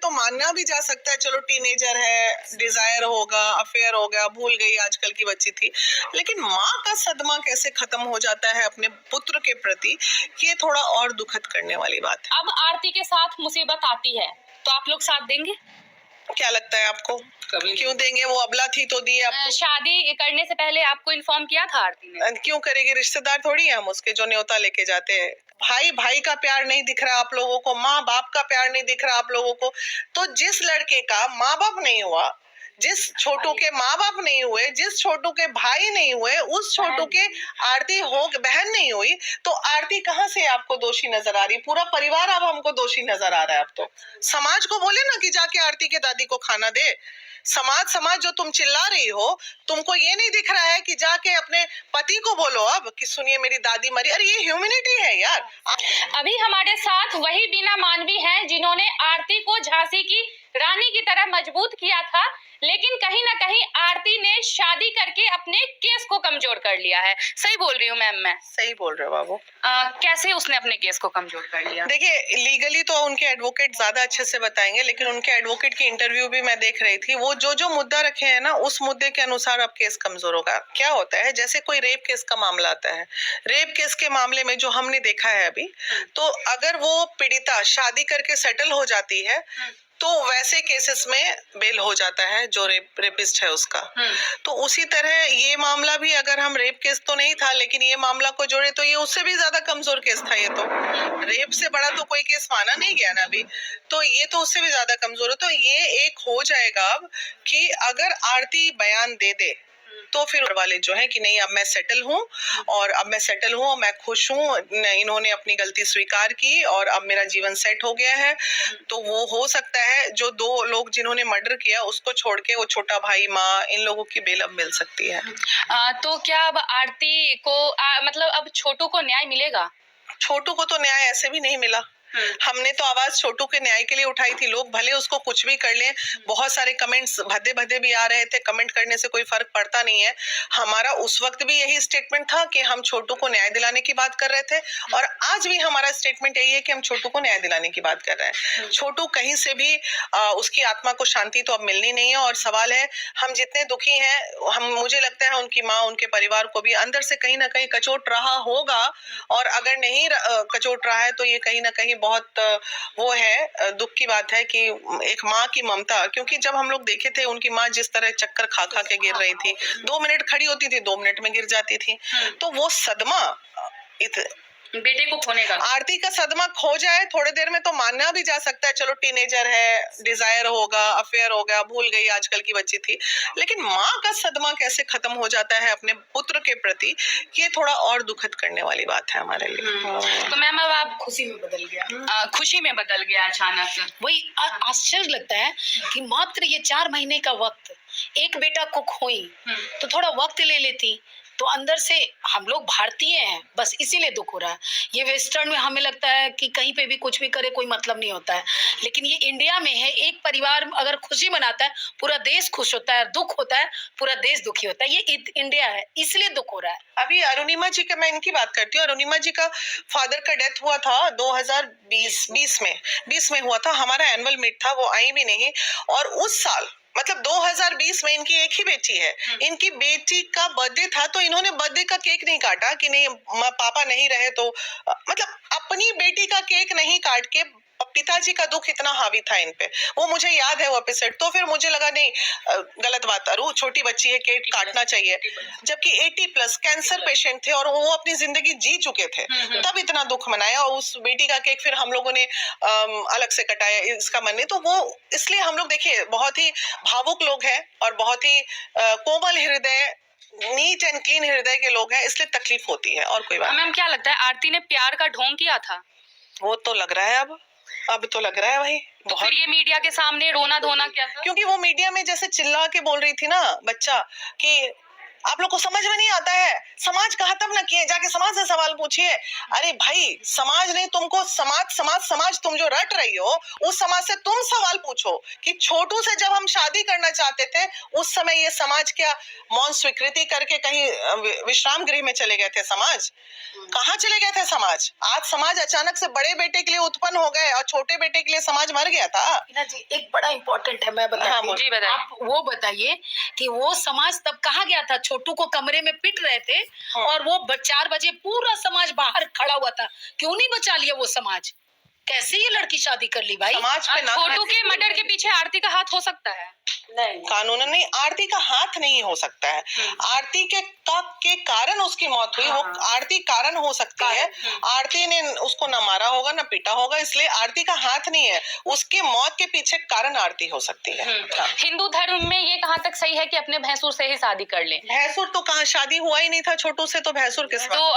तो मानना भी जा सकता है, चलो टीनेजर है, डिजायर होगा, अफेयर हो गया, भूल गई आजकल की बच्ची थी, लेकिन माँ का सदमा कैसे खत्म हो जाता है अपने पुत्र के प्रति, ये थोड़ा और दुखद करने वाली बात है। अब आरती के साथ मुसीबत आती है तो आप लोग साथ देंगे? क्या लगता है आपको? क्यों देंगे? वो अबला थी तो दी आपको। शादी करने से पहले आपको इन्फॉर्म किया था आरती ने? क्यों करेगी? रिश्तेदार थोड़ी है हम उसके जो न्योता लेके जाते हैं। भाई भाई का प्यार नहीं दिख रहा आप लोगों को, माँ बाप का प्यार नहीं दिख रहा आप लोगों को, तो जिस लड़के का माँ बाप नहीं हुआ, जिस छोटू के माँ बाप नहीं हुए, जिस छोटू के भाई नहीं हुए, उस छोटू के आरती हो बहन नहीं हुई, तो आरती कहाँ से आपको दोषी नजर आ रही? पूरा परिवार अब हमको दोषी नजर आ रहा है। अब तो समाज को बोले ना कि जाके आरती के दादी को खाना दे। समाज जो तुम चिल्ला रही हो, तुमको ये नहीं दिख रहा है कि जाके अपने पति को बोलो अब कि सुनिए मेरी दादी मरी। अरे ये ह्यूमैनिटी है यार। अभी हमारे साथ वही बीना मानवी हैं जिन्होंने आरती को झांसी की रानी की तरह मजबूत किया था, लेकिन कहीं ना कहीं आरती ने शादी करके अपने केस को कमजोर कर लिया है। सही बोल रही हूँ मैम? मैं सही बोल रहे हो बाबू। कैसे उसने अपने केस को कमजोर कर लिया? देखिए, लीगली तो उनके एडवोकेट ज्यादा अच्छे से बताएंगे, लेकिन उनके एडवोकेट की इंटरव्यू भी मैं देख रही थी। वो जो मुद्दा रखे हैं ना, उस मुद्दे के अनुसार अब केस कमजोर होगा। क्या होता है, जैसे कोई रेप केस का मामला आता है, रेप केस के मामले में जो हमने देखा है अभी, तो अगर वो पीड़िता शादी करके सेटल हो जाती है तो वैसे केसेस में बेल हो जाता है जो रेपिस्ट है उसका। तो उसी तरह ये मामला भी, अगर हम रेप केस तो नहीं था, लेकिन ये मामला को जोड़े तो ये उससे भी ज्यादा कमजोर केस था। ये तो रेप से बड़ा तो कोई केस माना नहीं गया ना अभी, तो ये तो उससे भी ज्यादा कमजोर है। तो ये एक हो जाएगा अब कि अगर आरती बयान दे दे तो फिर वाले जो है कि नहीं अब मैं सेटल हूँ, और अब मैं सेटल हूँ, मैं खुश हूँ, इन्होंने अपनी गलती स्वीकार की और अब मेरा जीवन सेट हो गया है, तो वो हो सकता है जो दो लोग जिन्होंने मर्डर किया उसको छोड़ के वो छोटा भाई, माँ, इन लोगों की बेल अब मिल सकती है। तो क्या अब आरती को मतलब अब छोटू को न्याय मिलेगा? छोटू को तो न्याय ऐसे भी नहीं मिला। हमने तो आवाज छोटू के न्याय के लिए उठाई थी। लोग भले उसको कुछ भी कर लें, बहुत सारे कमेंट्स भद्दे भद्दे भी आ रहे थे, कमेंट करने से कोई फर्क पड़ता नहीं है। हमारा उस वक्त भी यही स्टेटमेंट था कि हम छोटू को न्याय दिलाने की बात कर रहे थे, और आज भी हमारा स्टेटमेंट यही है कि हम छोटू को न्याय दिलाने की बात कर रहे हैं। छोटू कहीं से भी उसकी आत्मा को शांति तो अब मिलनी नहीं है, और सवाल है हम जितने दुखी हैं, मुझे लगता है उनकी माँ, उनके परिवार को भी अंदर से कहीं ना कहीं कचोट रहा होगा, और अगर नहीं कचोट रहा है तो ये कहीं ना कहीं बहुत वो है, दुख की बात है कि एक माँ की ममता, क्योंकि जब हम लोग देखे थे उनकी माँ जिस तरह चक्कर खा खा के गिर रही थी, 2 मिनट खड़ी होती थी, 2 मिनट में गिर जाती थी, तो वो सदमा बेटे को खोने का, आरती का सदमा खो जाए थोड़ी देर में तो मानना भी जा सकता है, चलो टीनेजर है, डिजायर होगा, अफेयर हो गया, भूल गई आजकल की बच्ची थी, लेकिन माँ का सदमा कैसे खत्म हो जाता है अपने पुत्र के प्रति, ये थोड़ा और दुखद करने वाली बात है हमारे लिए। तो मैम अब आप खुशी में बदल गया, खुशी में बदल गया अचानक। वही आश्चर्य लगता है कि मात्र ये 4 महीने का वक्त, एक बेटा को खोई तो थोड़ा वक्त ले लेती, तो अंदर से हम लोग भारतीय हैं, बस इसीलिए दुख हो रहा है। ये वेस्टर्न में हमें लगता है कि कहीं पे भी कुछ भी करे कोई मतलब नहीं होता है, लेकिन ये इंडिया में है, एक परिवार अगर खुशी मनाता है पूरा देश खुश होता है, दुख होता है पूरा देश दुखी होता है। ये इंडिया है, इसलिए दुख हो रहा है। अभी अरुणिमा जी का, मैं इनकी बात करती हूँ, अरुणिमा जी का फादर का डेथ हुआ था 2020 में हुआ था, हमारा एनुअल मीट था, वो आई भी नहीं, और उस साल मतलब 2020 में इनकी एक ही बेटी है, इनकी बेटी का बर्थडे था, तो इन्होंने बर्थडे का केक नहीं काटा कि नहीं पापा नहीं रहे तो, मतलब अपनी बेटी का केक नहीं काट के पिताजी का दुख इतना हावी था इन पे, वो मुझे याद है वो एपिसोड। तो फिर मुझे लगा नहीं, गलत बात, अरु छोटी बच्ची है, केक काटना चाहिए, जबकि 80+ कैंसर पेशेंट थे और वो अपनी जिंदगी जी चुके थे, तब इतना दुख मनाया, और उस बेटी का केक फिर हम लोगों ने अलग से कटाया, इसका मन नहीं। तो वो इसलिए हम लोग देखिए बहुत ही भावुक लोग हैं और बहुत ही कोमल हृदय, नीट एंड क्लीन हृदय के लोग हैं, इसलिए तकलीफ होती है, और कोई बात। मैम क्या लगता है आरती ने प्यार का ढोंग किया था? वो तो लग रहा है अब तो लग रहा है वही। तो फिर ये मीडिया के सामने रोना धोना क्या था? क्योंकि वो मीडिया में जैसे चिल्ला के बोल रही थी ना बच्चा कि आप लोग को समझ में नहीं आता है। समाज का खत्म न किए, जाके समाज से सवाल पूछिए। अरे भाई, समाज ने तुमको समाज तुम जो रट रही हो, उस समाज से तुम सवाल पूछो कि छोटू से जब हम शादी करना चाहते थे, उस समय ये समाज क्या मौन स्वीकृति करके कहीं विश्राम गृह में चले गए थे? समाज कहाँ चले गए थे? समाज आज समाज अचानक से बड़े बेटे के लिए उत्पन्न हो गए और छोटे बेटे के लिए समाज मर गया था। मीना जी, एक बड़ा इम्पोर्टेंट है, मैं बताती हूँ। जी बताइए। आप वो बताइए कि वो समाज तब कहाँ गया था? छोटू को कमरे में पिट रहे थे और वो 4 बजे पूरा समाज बाहर खड़ा हुआ था। क्यों नहीं बचा लिया वो समाज? कैसे ये लड़की शादी कर ली भाई? समाज पे ना छोटू के मर्डर के पीछे आरती का हाथ हो सकता है? नहीं, कानूनन नहीं, आरती का हाथ नहीं हो सकता है। आरती के कारण उसकी मौत हुई। वो आरती कारण हो सकती है। आरती ने उसको ना मारा होगा ना पीटा होगा, इसलिए आरती का हाथ नहीं है। उसकी मौत के पीछे कारण आरती हो सकती है। हाँ। हिंदू धर्म में ये कहाँ तक सही है कि अपने भैंसुर से ही शादी कर लें? भैंसुर तो कहाँ शादी हुआ ही नहीं था छोटू से, तो भैंसुर किस तो